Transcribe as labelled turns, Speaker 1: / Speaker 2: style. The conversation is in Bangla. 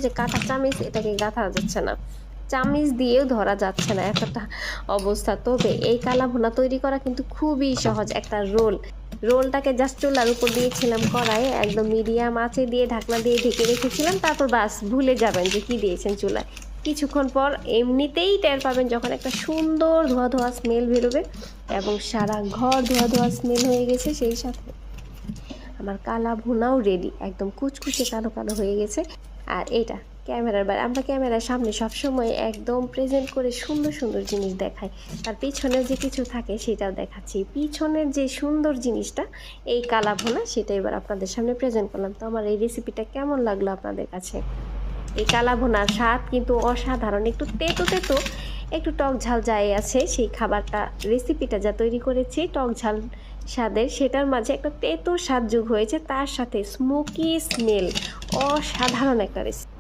Speaker 1: যে কাঁটা চামিচ এটাকে গাঁথা যাচ্ছে না, চামিচ দিয়েও ধরা যাচ্ছে না, এতটা অবস্থা। তবে এই কালা ভুনা তৈরি করা কিন্তু খুবই সহজ একটা রোলটাকে জাস্ট চুলার উপর দিয়েছিলাম কড়াইয়ে, একদম মিডিয়াম আঁচে দিয়ে ঢাকনা দিয়ে ঢেকে রেখেছিলাম। তারপর বাস ভুলে যাবেন যে কি দিয়েছেন চুলায়। কিছুক্ষণ পর এমনিতেই টের পাবেন যখন একটা সুন্দর ধোয়া ধোয়া স্মেল বেরোবে এবং সারা ঘর ধোয়া ধোয়া স্মেল হয়ে গেছে। সেই সাথে আমার কালা ভুনাও রেডি, একদম কুচকুচে কালো কালো হয়ে গেছে। আর এটা ক্যামেরার বাইরে, আমরা ক্যামেরার সামনে সবসময় একদম প্রেজেন্ট করে সুন্দর সুন্দর জিনিস দেখাই, তার পিছনেও যে কিছু থাকে সেটাও দেখাচ্ছি। পিছনের যে সুন্দর জিনিসটা এই কালা ভুনা, সেটা এবার আপনাদের সামনে প্রেজেন্ট করলাম। তো আমার এই রেসিপিটা কেমন লাগলো আপনাদের কাছে? এই কালা ভুনার স্বাদ কিন্তু অসাধারণ, একটু তেতো তেতো, একটু টক ঝাল যাই আছে। সেই খাবারটা রেসিপিটা যা তৈরি করেছি টক ঝাল স্বাদের, সেটার মাঝে একটা তেতো স্বাদ যোগ হয়েছে, তার সাথে স্মোকি স্মেল, অসাধারণ একটা রেসিপি।